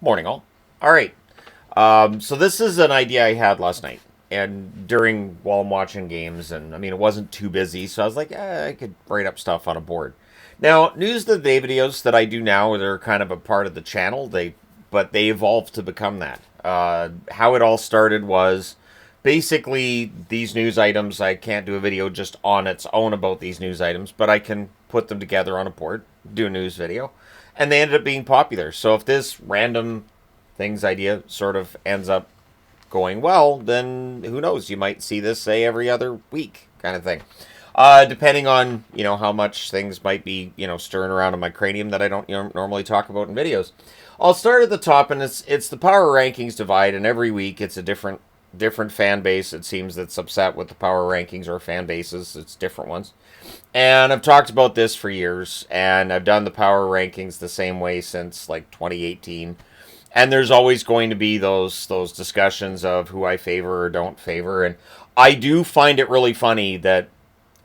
Morning, all. All right. So this is an idea I had last night, and while I'm watching games, and I mean it wasn't too busy, so I was like, I could write up stuff on a board. Now, news of the day videos that I do now, they're kind of a part of the channel. But they evolved to become that. How it all started was basically these news items. I can't do a video just on its own about these news items, but I can put them together on a board, do a news video, and they ended up being popular. So if this random things idea sort of ends up going well, then who knows? You might see this, say, every other week kind of thing. Depending on, how much things might be, stirring around in my cranium that I don't normally talk about in videos. I'll start at the top, and it's the power rankings divide, and every week it's a different fan base, it seems, that's upset with the power rankings, or fan bases. It's different ones. And I've talked about this for years, and I've done the power rankings the same way since like 2018. And there's always going to be those discussions of who I favor or don't favor. And I do find it really funny that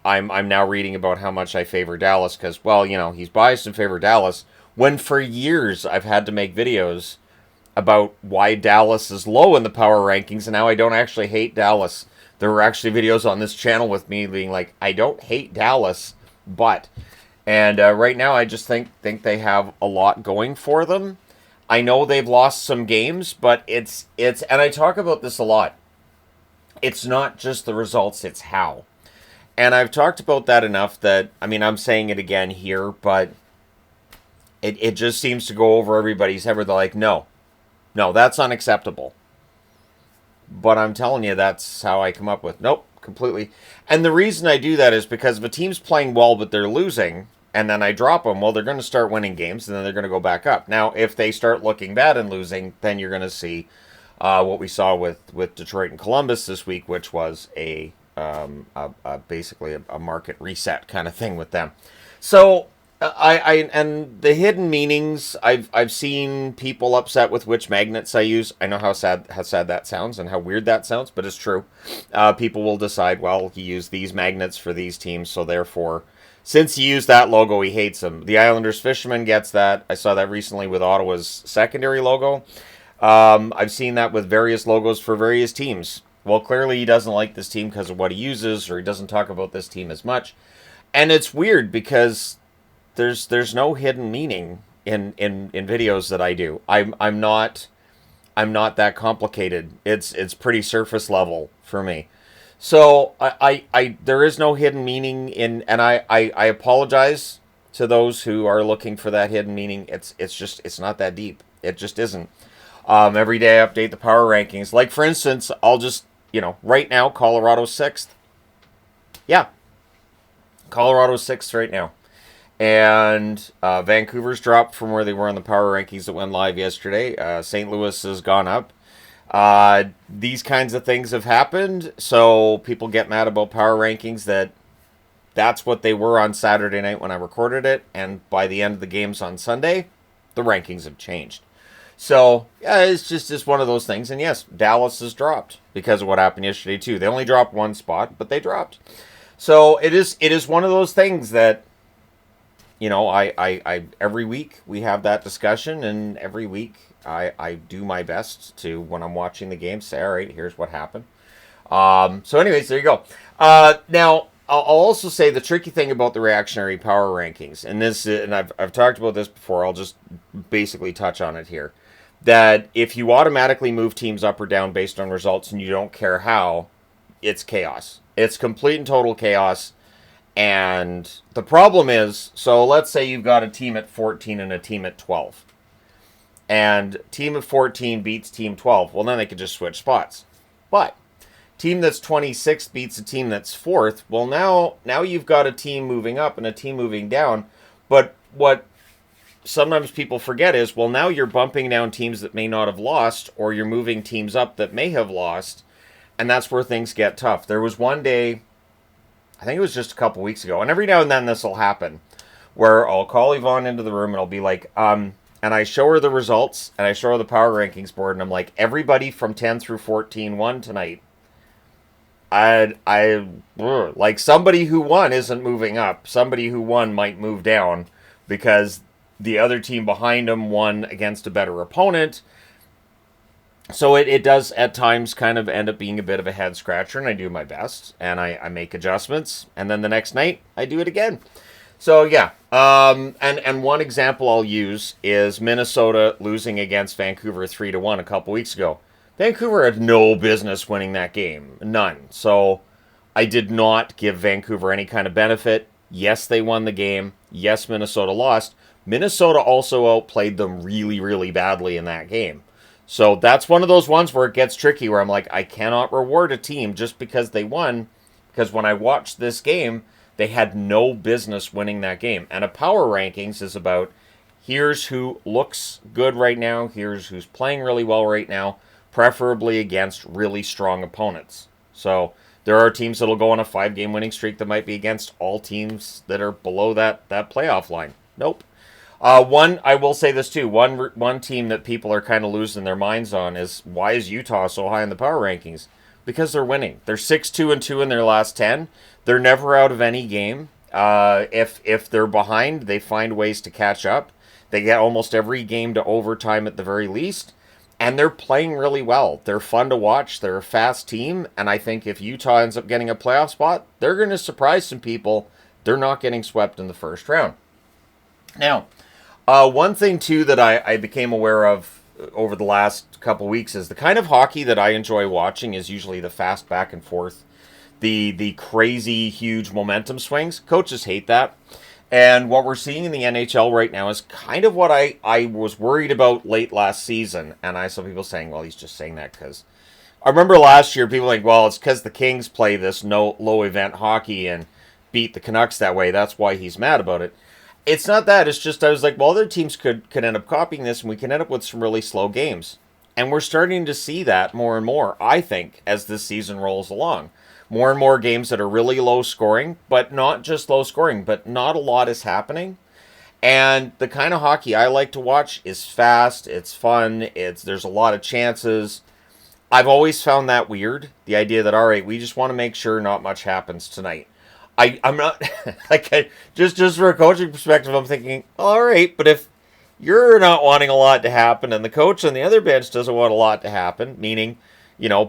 I'm now reading about how much I favor Dallas because, well, he's biased in favor of Dallas, when for years I've had to make videos about why Dallas is low in the power rankings, and now I don't actually hate Dallas. There were actually videos on this channel with me being like, I don't hate Dallas, but... And right now I just think they have a lot going for them. I know they've lost some games, but it's and I talk about this a lot. It's not just the results, it's how. And I've talked about that enough that, I mean, I'm saying it again here, but it just seems to go over everybody's head where they're like, no, that's unacceptable. But I'm telling you, that's how I come up with, nope, completely. And the reason I do that is because if a team's playing well but they're losing, and then I drop them, well, they're going to start winning games, and then they're going to go back up. Now, if they start looking bad and losing, then you're going to see what we saw with Detroit and Columbus this week, which was basically a market reset kind of thing with them. So and the hidden meanings, I've seen people upset with which magnets I use. I know how sad that sounds and how weird that sounds, but it's true. People will decide, well, he used these magnets for these teams, so therefore, since he used that logo, he hates them. The Islanders fisherman gets that. I saw that recently with Ottawa's secondary logo. I've seen that with various logos for various teams. Well, clearly he doesn't like this team because of what he uses, or he doesn't talk about this team as much. And it's weird because there's no hidden meaning in videos that I do. I'm not that complicated. It's pretty surface level for me. So I there is no hidden meaning in, and I apologize to those who are looking for that hidden meaning. It's not that deep. It just isn't. Every day I update the power rankings. Like, for instance, I'll just, right now, Colorado's 6th. Yeah. Colorado's 6th right now. And Vancouver's dropped from where they were on the power rankings that went live yesterday. St. Louis has gone up. These kinds of things have happened, so people get mad about power rankings that's what they were on Saturday night when I recorded it, and by the end of the games on Sunday, the rankings have changed. So, yeah, it's just one of those things. And yes, Dallas has dropped because of what happened yesterday, too. They only dropped one spot, but they dropped. So, it is one of those things that, I every week we have that discussion, and every week I do my best to, when I'm watching the game, say, all right, here's what happened. So anyways, there you go. Now, I'll also say the tricky thing about the reactionary power rankings, and I've talked about this before, I'll just basically touch on it here, that if you automatically move teams up or down based on results and you don't care how, it's chaos. It's complete and total chaos. And the problem is, so let's say you've got a team at 14 and a team at 12. And team of 14 beats team 12. Well, then they could just switch spots. But team that's 26 beats a team that's 4th. Well, now you've got a team moving up and a team moving down. But what sometimes people forget is, well, now you're bumping down teams that may not have lost, or you're moving teams up that may have lost. And that's where things get tough. There was one day, I think it was just a couple weeks ago, and every now and then this will happen, where I'll call Yvonne into the room and I'll be like, and I show her the results, and I show her the power rankings board, and I'm like, everybody from 10 through 14 won tonight. Like, somebody who won isn't moving up. Somebody who won might move down, because the other team behind them won against a better opponent. So it does at times kind of end up being a bit of a head scratcher, and I do my best, and I make adjustments, and then the next night I do it again. So yeah, and one example I'll use is Minnesota losing against Vancouver 3-1 a couple weeks ago. Vancouver had no business winning that game, none. So I did not give Vancouver any kind of benefit. Yes, they won the game. Yes, Minnesota lost. Minnesota also outplayed them really, really badly in that game. So that's one of those ones where it gets tricky, where I'm like, I cannot reward a team just because they won, because when I watched this game, they had no business winning that game. And a power rankings is about, here's who looks good right now, here's who's playing really well right now, preferably against really strong opponents. So there are teams that'll go on a 5-game winning streak that might be against all teams that are below that playoff line. Nope. I will say this too. One team that people are kind of losing their minds on is, why is Utah so high in the power rankings? Because they're winning. They're 6-2-2 in their last 10. They're never out of any game. If they're behind, they find ways to catch up. They get almost every game to overtime at the very least, and they're playing really well. They're fun to watch. They're a fast team, and I think if Utah ends up getting a playoff spot, they're going to surprise some people. They're not getting swept in the first round. Now, one thing, too, that I became aware of over the last couple weeks is the kind of hockey that I enjoy watching is usually the fast back and forth, the crazy, huge momentum swings. Coaches hate that. And what we're seeing in the NHL right now is kind of what I was worried about late last season. And I saw people saying, well, he's just saying that because... I remember last year, people were like, well, it's because the Kings play this low-event hockey and beat the Canucks that way. That's why he's mad about it. It's not that. It's just I was like, well, other teams could end up copying this, and we can end up with some really slow games. And we're starting to see that more and more, I think, as this season rolls along. More and more games that are really low scoring, but not just low scoring, but not a lot is happening. And the kind of hockey I like to watch is fast, it's fun, there's a lot of chances. I've always found that weird, the idea that, all right, we just want to make sure not much happens tonight. I'm not, just from a coaching perspective, I'm thinking, all right, but if you're not wanting a lot to happen and the coach on the other bench doesn't want a lot to happen, meaning,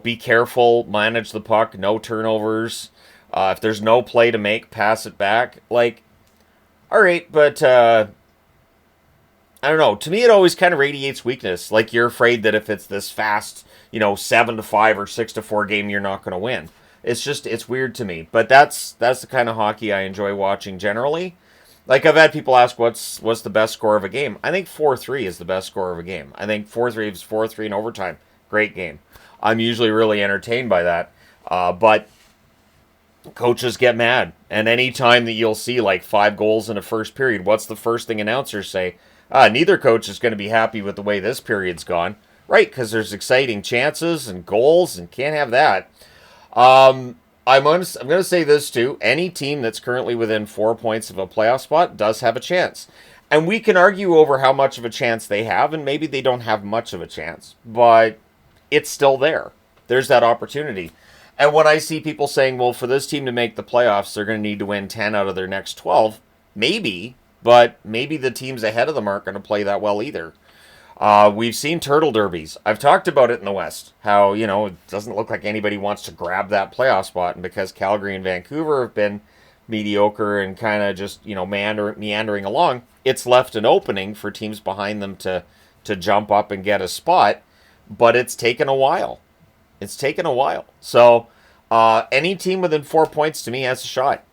be careful, manage the puck, no turnovers, if there's no play to make, pass it back, all right, but, I don't know, to me it always kind of radiates weakness, like you're afraid that if it's this fast, 7-5 or 6-4 game, you're not going to win. It's weird to me, but that's the kind of hockey I enjoy watching generally. Like, I've had people ask what's the best score of a game. I think 4-3 is the best score of a game. I think 4-3 is 4-3 in overtime. Great game. I'm usually really entertained by that. But coaches get mad. And any time that you'll see 5 goals in a first period, what's the first thing announcers say? Neither coach is going to be happy with the way this period's gone. Right, because there's exciting chances and goals, and can't have that. I'm going to say this too. Any team that's currently within 4 points of a playoff spot does have a chance. And we can argue over how much of a chance they have, and maybe they don't have much of a chance. But it's still there. There's that opportunity. And when I see people saying, well, for this team to make the playoffs, they're going to need to win 10 out of their next 12. Maybe, but maybe the teams ahead of them aren't going to play that well either. We've seen turtle derbies. I've talked about it in the West, how, it doesn't look like anybody wants to grab that playoff spot. And because Calgary and Vancouver have been mediocre and kind of just, meandering along, it's left an opening for teams behind them to jump up and get a spot. But it's taken a while. So, any team within 4 points to me has a shot.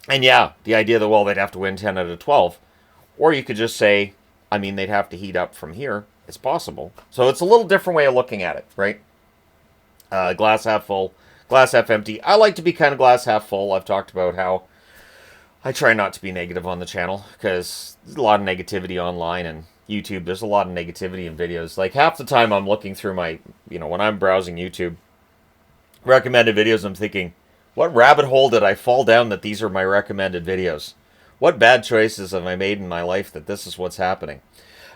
And yeah, the idea that, well, they'd have to win 10 out of 12. Or you could just say, they'd have to heat up from here. It's possible. So it's a little different way of looking at it, right? Glass half full, glass half empty. I like to be kind of glass half full. I've talked about how I try not to be negative on the channel because there's a lot of negativity online and YouTube. There's a lot of negativity in videos. Half the time I'm looking through my, when I'm browsing YouTube, recommended videos, I'm thinking, what rabbit hole did I fall down that these are my recommended videos? What bad choices have I made in my life that this is what's happening?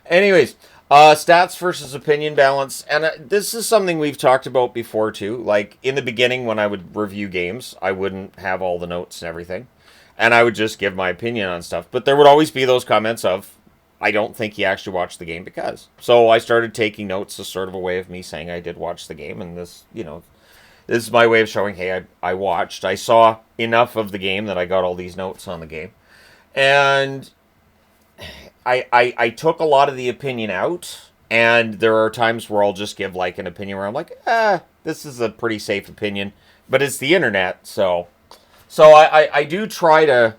Anyways, stats versus opinion balance. And this is something we've talked about before, too. In the beginning, when I would review games, I wouldn't have all the notes and everything. And I would just give my opinion on stuff. But there would always be those comments of, I don't think he actually watched the game because. So I started taking notes as sort of a way of me saying I did watch the game, and this, this is my way of showing, hey, I watched. I saw enough of the game that I got all these notes on the game. And I took a lot of the opinion out, and there are times where I'll just give like an opinion where I'm like, this is a pretty safe opinion, but it's the internet, so I do try to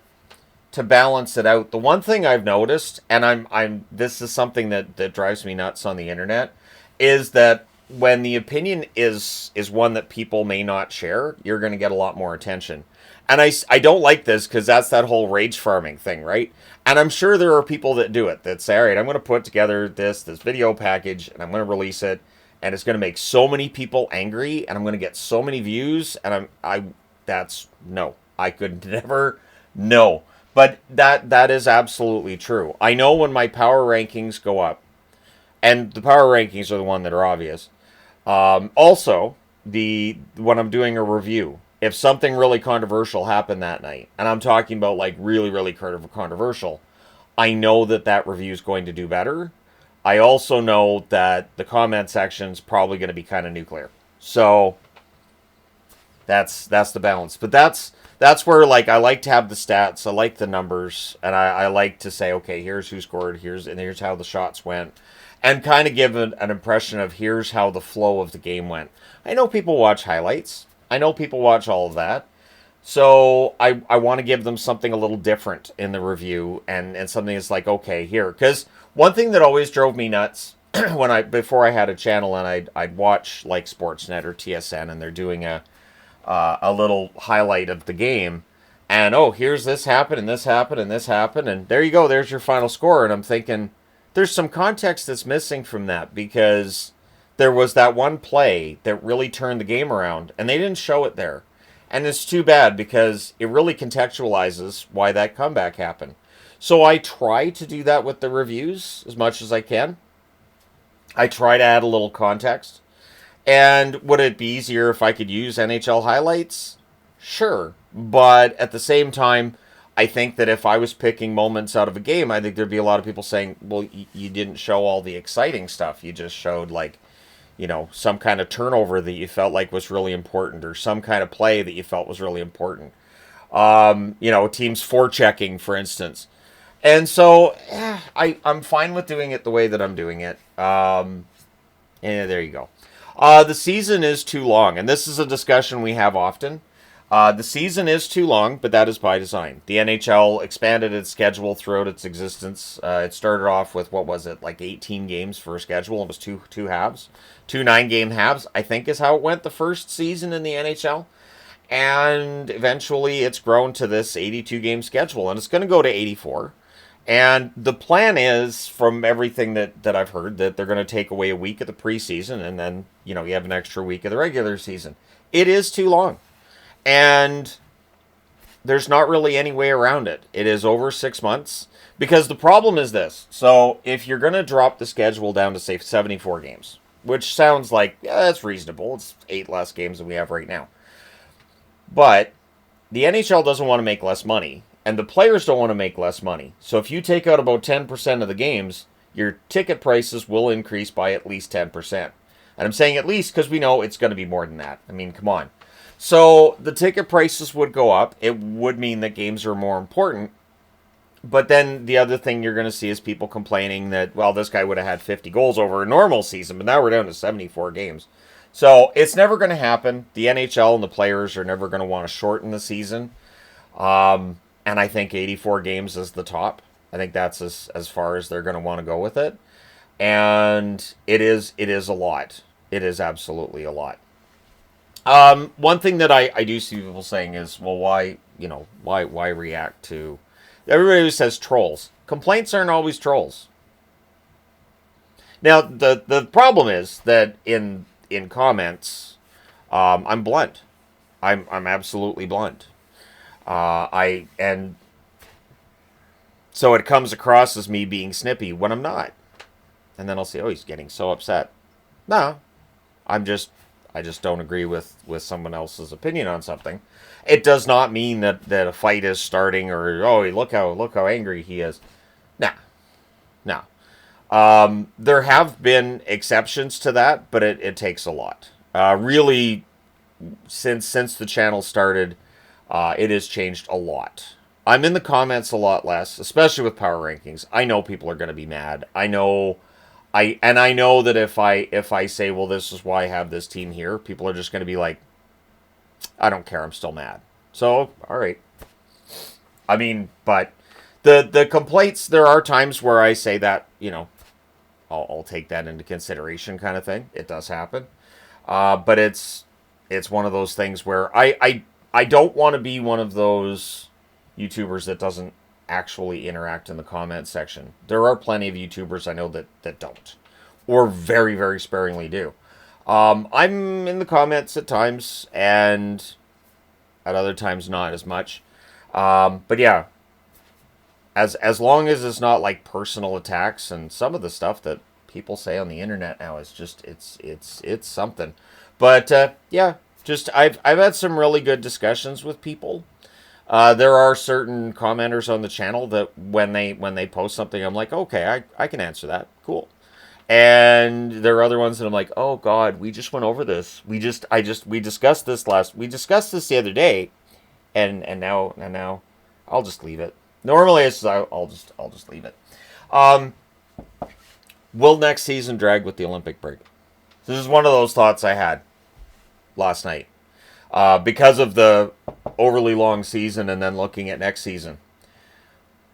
balance it out. The one thing I've noticed, and I'm this is something that drives me nuts on the internet, is that when the opinion is one that people may not share, you're going to get a lot more attention. And I don't like this because that's that whole rage farming thing, right? And I'm sure there are people that do it, that say, all right, I'm going to put together this video package and I'm going to release it, and it's going to make so many people angry and I'm going to get so many views, and no, I could never, no. But that is absolutely true. I know when my power rankings go up, and the power rankings are the one that are obvious. Also, when I'm doing a review, if something really controversial happened that night, and I'm talking about like really, really controversial, I know that review is going to do better. I also know that the comment section's probably going to be kind of nuclear. So that's the balance. But that's where, like, I like to have the stats, I like the numbers, and I like to say, okay, here's who scored, here's how the shots went, and kind of give an impression of here's how the flow of the game went. I know people watch highlights. I know people watch all of that. So I want to give them something a little different in the review, and something that's like, okay, here. Because one thing that always drove me nuts before I had a channel and I'd watch like Sportsnet or TSN, and they're doing a little highlight of the game, and here's this happened and this happened and this happened, and there you go, there's your final score. And I'm thinking, there's some context that's missing from that, because there was that one play that really turned the game around, and they didn't show it there. And it's too bad, because it really contextualizes why that comeback happened. So I try to do that with the reviews as much as I can. I try to add a little context. And would it be easier if I could use NHL highlights? Sure. But at the same time, I think that if I was picking moments out of a game, I think there'd be a lot of people saying, well, you didn't show all the exciting stuff. You just showed, like, some kind of turnover that you felt like was really important, or some kind of play that you felt was really important. Teams forechecking, for instance. And so I'm fine with doing it the way that I'm doing it. And there you go. The season is too long, and this is a discussion we have often. The season is too long, but that is by design. The NHL expanded its schedule throughout its existence. It started off with, what was it, like 18 games for a schedule. It was two halves. 2 9-game halves, I think, is how it went the first season in the NHL. And eventually it's grown to this 82-game schedule, and it's going to go to 84. And the plan is, from everything that I've heard, that they're going to take away a week of the preseason, and then, you have an extra week of the regular season. It is too long. And there's not really any way around it. It is over 6 months. Because the problem is this. So if you're going to drop the schedule down to, say, 74 games, which sounds like, yeah, that's reasonable. It's 8 less games than we have right now. But the NHL doesn't want to make less money, and the players don't want to make less money. So if you take out about 10% of the games, your ticket prices will increase by at least 10%. And I'm saying at least because we know it's going to be more than that. I mean, come on. So the ticket prices would go up. It would mean that games are more important. But then the other thing you're going to see is people complaining that, well, this guy would have had 50 goals over a normal season, but now we're down to 74 games. So it's never going to happen. The NHL and the players are never going to want to shorten the season. And I think 84 games is the top. I think that's as far as they're going to want to go with it. And it is a lot. It is absolutely a lot. One thing that I do see people saying is, well, why react to... Everybody who says trolls. Complaints aren't always trolls. Now, the problem is that in comments, I'm blunt. I'm absolutely blunt. And so it comes across as me being snippy when I'm not. And then I'll say, oh, he's getting so upset. No, I just don't agree with someone else's opinion on something. It does not mean that a fight is starting, or, oh, look how angry he is. Nah. No. There have been exceptions to that, but it takes a lot. Really, since the channel started, it has changed a lot. I'm in the comments a lot less, especially with power rankings. I know people are going to be mad. I know that if I say, well, this is why I have this team here, people are just going to be like, I don't care. I'm still mad. So, all right. I mean, but the complaints, there are times where I say that, I'll take that into consideration, kind of thing. It does happen. But it's one of those things where I don't want to be one of those YouTubers that doesn't actually interact in the comment section. There are plenty of YouTubers I know that don't, or very, very sparingly do. I'm in the comments at times, and at other times not as much. But yeah, as long as it's not like personal attacks, and some of the stuff that people say on the internet now is just it's something. But yeah, just I've had some really good discussions with people. There are certain commenters on the channel that when they post something, I'm like, okay, I can answer that. Cool. And there are other ones that I'm like, oh God, we just went over this. We discussed this the other day, and now I'll just leave it. Normally it's I'll just leave it. Um, will next season drag with the Olympic break? This is one of those thoughts I had last night. Because of the overly long season and then looking at next season.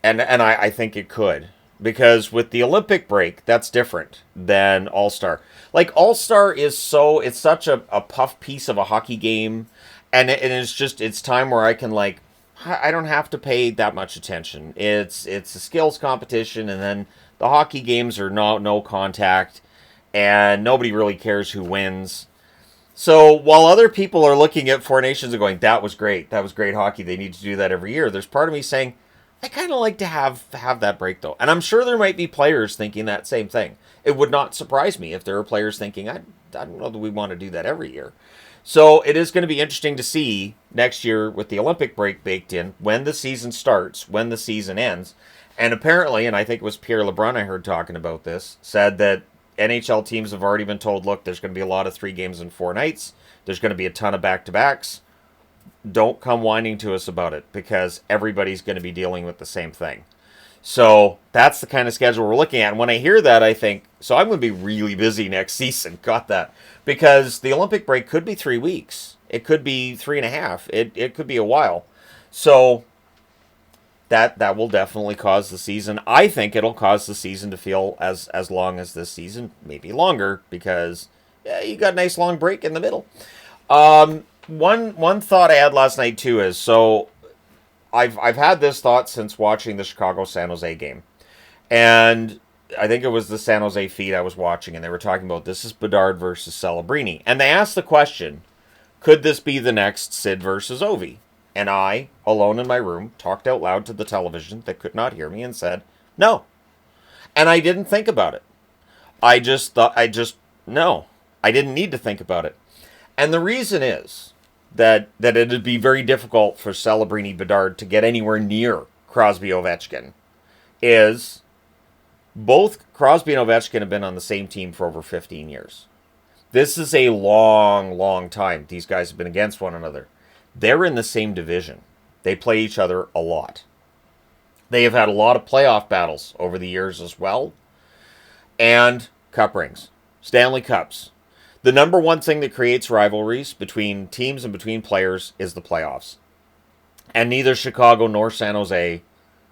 And I think it could. Because with the Olympic break, that's different than All-Star. Like, All-Star it's such a puff piece of a hockey game. And it's time where I can, like, I don't have to pay that much attention. It's a skills competition, and then the hockey games are no contact, and nobody really cares who wins. So while other people are looking at Four Nations and going, that was great hockey, they need to do that every year, there's part of me saying, I kind of like to have that break, though. And I'm sure there might be players thinking that same thing. It would not surprise me if there are players thinking, I don't know that we want to do that every year. So it is going to be interesting to see next year with the Olympic break baked in, when the season starts, when the season ends. And apparently, and I think it was Pierre LeBrun I heard talking about this, said that NHL teams have already been told, look, there's going to be a lot of 3 games in 4 nights. There's going to be a ton of back-to-backs. Don't come whining to us about it, because everybody's going to be dealing with the same thing. So that's the kind of schedule we're looking at. And when I hear that, I think, so I'm going to be really busy next season. Got that. Because the Olympic break could be 3 weeks. It could be 3.5. It could be a while. So that will definitely cause the season. I think it'll cause the season to feel as long as this season, maybe longer, because you got a nice long break in the middle. One thought I had last night too is, so I've had this thought since watching the Chicago San Jose game, and I think it was the San Jose feed I was watching, and they were talking about this is Bedard versus Celebrini, and they asked the question, could this be the next Sid versus Ovi? And I, alone in my room, talked out loud to the television that could not hear me and said, no. And I didn't think about it. No. I didn't need to think about it. And the reason is that it'd be very difficult for Celebrini Bedard to get anywhere near Crosby Ovechkin, is both Crosby and Ovechkin have been on the same team for over 15 years. This is a long, long time these guys have been against one another. They're in the same division. They play each other a lot. They have had a lot of playoff battles over the years as well. And cup rings. Stanley Cups. The number one thing that creates rivalries between teams and between players is the playoffs. And neither Chicago nor San Jose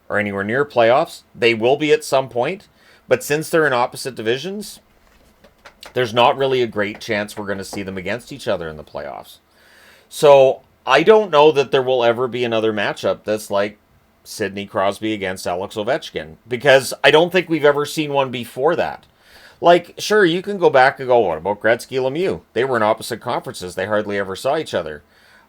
are anywhere near playoffs. They will be at some point. But since they're in opposite divisions, there's not really a great chance we're going to see them against each other in the playoffs. So I don't know that there will ever be another matchup that's like Sidney Crosby against Alex Ovechkin, because I don't think we've ever seen one before that. Like, sure, you can go back and go, what about Gretzky Lemieux? They were in opposite conferences. They hardly ever saw each other.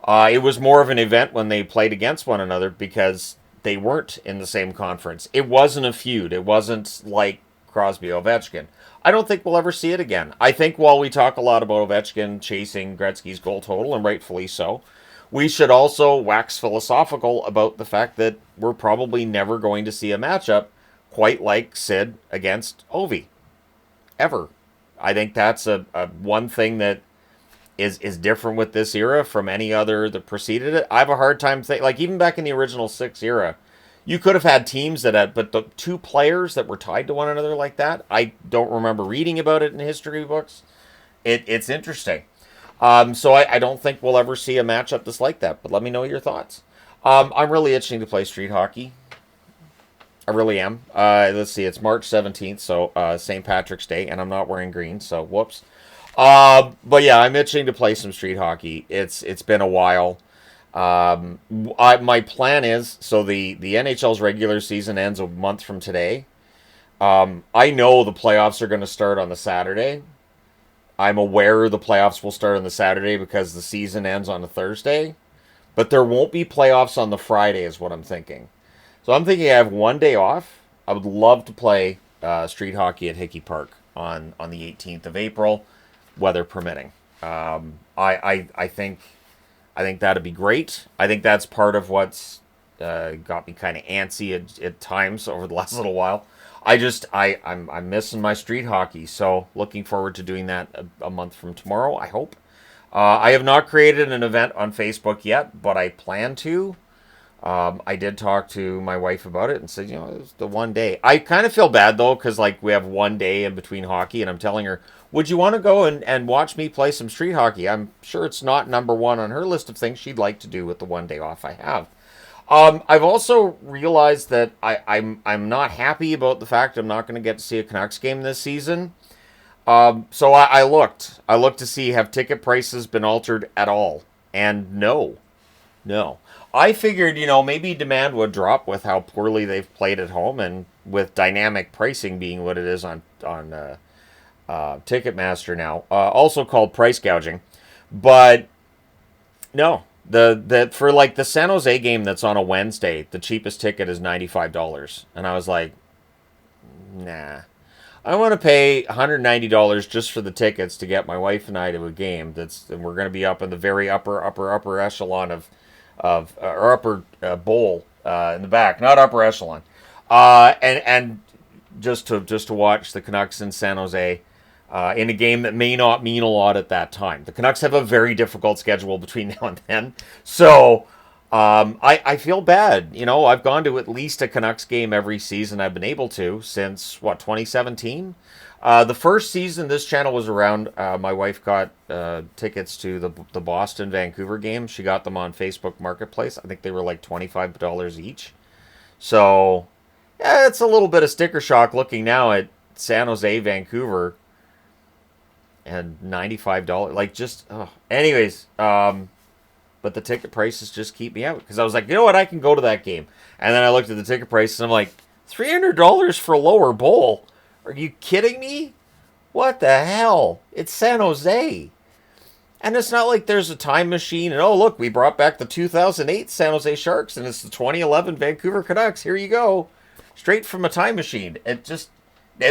It was more of an event when they played against one another because they weren't in the same conference. It wasn't a feud. It wasn't like Crosby Ovechkin. I don't think we'll ever see it again. I think while we talk a lot about Ovechkin chasing Gretzky's goal total, and rightfully so, we should also wax philosophical about the fact that we're probably never going to see a matchup quite like Sid against Ovi, ever. I think that's a one thing that is different with this era from any other that preceded it. I have a hard time like even back in the original 6 era, you could have had teams that had, but the two players that were tied to one another like that, I don't remember reading about it in history books. It's interesting. So I don't think we'll ever see a matchup that's like that, but let me know your thoughts. I'm really itching to play street hockey. I really am. Let's see, it's March 17th, so St. Patrick's Day, and I'm not wearing green, so whoops. But yeah, I'm itching to play some street hockey. It's been a while. My plan is, so the NHL's regular season ends a month from today. I know the playoffs are going to start on the Saturday. I'm aware the playoffs will start on the Saturday because the season ends on a Thursday. But there won't be playoffs on the Friday is what I'm thinking. So I'm thinking I have one day off. I would love to play street hockey at Hickey Park on the 18th of April, weather permitting. I think that'd be great. I think that's part of what's got me kind of antsy at times over the last little while. I'm missing my street hockey, so looking forward to doing that a month from tomorrow, I hope. I have not created an event on Facebook yet, but I plan to. I did talk to my wife about it and said, it's the one day. I kind of feel bad, though, because like we have one day in between hockey, and I'm telling her, would you want to go and watch me play some street hockey? I'm sure it's not number one on her list of things she'd like to do with the one day off I have. I've also realized that I'm not happy about the fact I'm not going to get to see a Canucks game this season. So I looked to see have ticket prices been altered at all, and no. I figured maybe demand would drop with how poorly they've played at home, and with dynamic pricing being what it is on Ticketmaster now, also called price gouging, but no. The for like the San Jose game that's on a Wednesday, the cheapest ticket is $95, and I was like, nah, I want to pay $190 just for the tickets to get my wife and I to a game. And we're going to be up in the very upper echelon of or upper bowl in the back, not upper echelon, and just to watch the Canucks in San Jose. In a game that may not mean a lot at that time. The Canucks have a very difficult schedule between now and then. So I feel bad. I've gone to at least a Canucks game every season I've been able to since, 2017? The first season this channel was around, my wife got tickets to the Boston-Vancouver game. She got them on Facebook Marketplace. I think they were like $25 each. So, yeah, it's a little bit of sticker shock looking now at San Jose, Vancouver, and $95, like just, anyways, but the ticket prices just keep me out, because I was like, you know what, I can go to that game, and then I looked at the ticket prices, and I'm like, $300 for lower bowl? Are you kidding me? What the hell? It's San Jose, and it's not like there's a time machine, and oh look, we brought back the 2008 San Jose Sharks, and it's the 2011 Vancouver Canucks, here you go, straight from a time machine.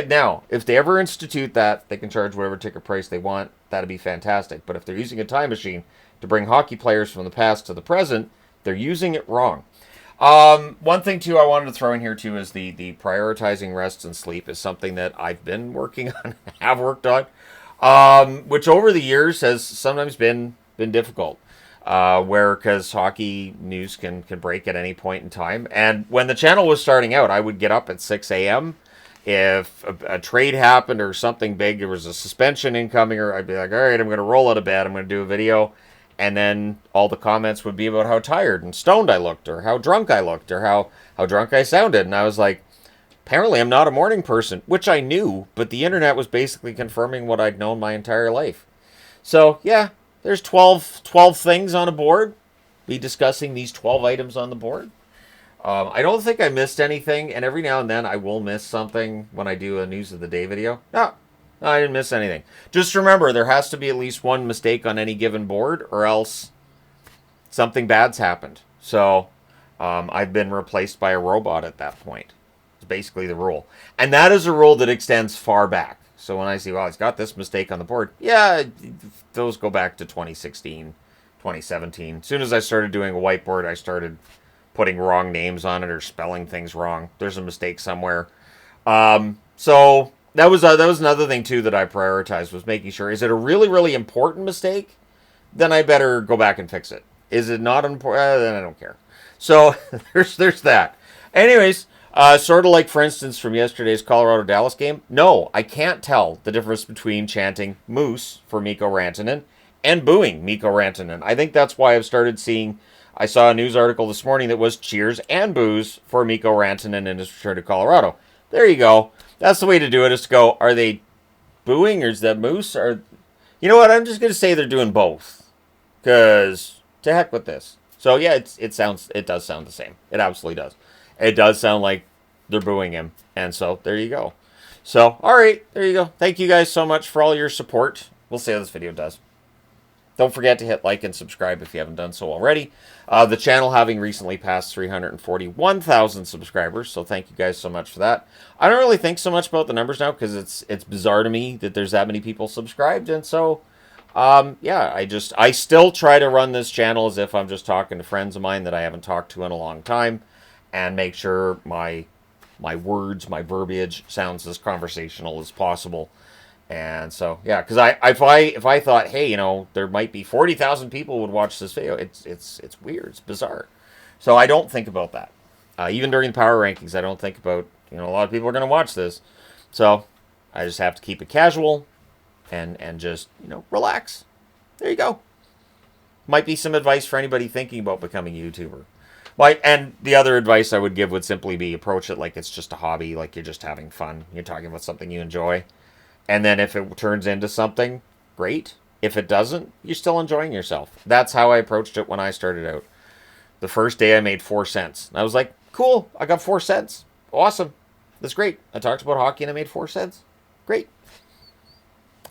Now, if they ever institute that, they can charge whatever ticket price they want. That'd be fantastic. But if they're using a time machine to bring hockey players from the past to the present, they're using it wrong. One thing, too, I wanted to throw in here, too, is the prioritizing rest and sleep is something that I've been working on, have worked on, which over the years has sometimes been difficult. Because hockey news can break at any point in time. And when the channel was starting out, I would get up at 6 a.m., if a trade happened or something big, there was a suspension incoming, or I'd be like, all right, I'm going to roll out of bed, I'm going to do a video, and then all the comments would be about how tired and stoned I looked, or how drunk I looked, or how drunk I sounded, and I was like, apparently I'm not a morning person, which I knew, but the internet was basically confirming what I'd known my entire life. So, yeah, there's 12 things on a board. Be discussing these 12 items on the board. I don't think I missed anything, and every now and then I will miss something when I do a News of the Day video. No, I didn't miss anything. Just remember, there has to be at least one mistake on any given board, or else something bad's happened. So, I've been replaced by a robot at that point. It's basically the rule. And that is a rule that extends far back. So when I see, well, he's got this mistake on the board, yeah, those go back to 2016, 2017. As soon as I started doing a whiteboard, I started putting wrong names on it or spelling things wrong. There's a mistake somewhere. So that was another thing too that I prioritized, was making sure, is it a really really important mistake? Then I better go back and fix it. Is it not important? Then I don't care. So there's that. Anyways, sort of like, for instance, from yesterday's Colorado Dallas game. No, I can't tell the difference between chanting Moose for Mikko Rantanen and booing Mikko Rantanen. I think that's why I've started seeing. I saw a news article this morning that was cheers and boos for Mikko Rantanen in his return to Colorado. There you go. That's the way to do it, is to go, are they booing or is that Moose? Or, you know what? I'm just going to say they're doing both. Because to heck with this. So yeah, it does sound the same. It absolutely does. It does sound like they're booing him. And so there you go. So, all right, there you go. Thank you guys so much for all your support. We'll see how this video does. Don't forget to hit like and subscribe if you haven't done so already. The channel having recently passed 341,000 subscribers, so thank you guys so much for that. I don't really think so much about the numbers now, because it's bizarre to me that there's that many people subscribed, and so yeah, I still try to run this channel as if I'm just talking to friends of mine that I haven't talked to in a long time, and make sure my words, my verbiage sounds as conversational as possible. And so, yeah, because if I thought, hey, you know, there might be 40,000 people would watch this video, it's weird, it's bizarre. So I don't think about that. Even during the power rankings, I don't think about, you know, a lot of people are going to watch this. So I just have to keep it casual and just, you know, relax. There you go. Might be some advice for anybody thinking about becoming a YouTuber. And the other advice I would give would simply be, approach it like it's just a hobby, like you're just having fun. You're talking about something you enjoy. And then if it turns into something, great. If it doesn't, you're still enjoying yourself. That's how I approached it when I started out. The first day I made 4 cents. And I was like, cool, I got 4 cents. Awesome. That's great. I talked about hockey and I made 4 cents. Great.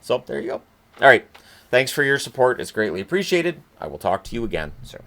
So there you go. All right. Thanks for your support. It's greatly appreciated. I will talk to you again soon.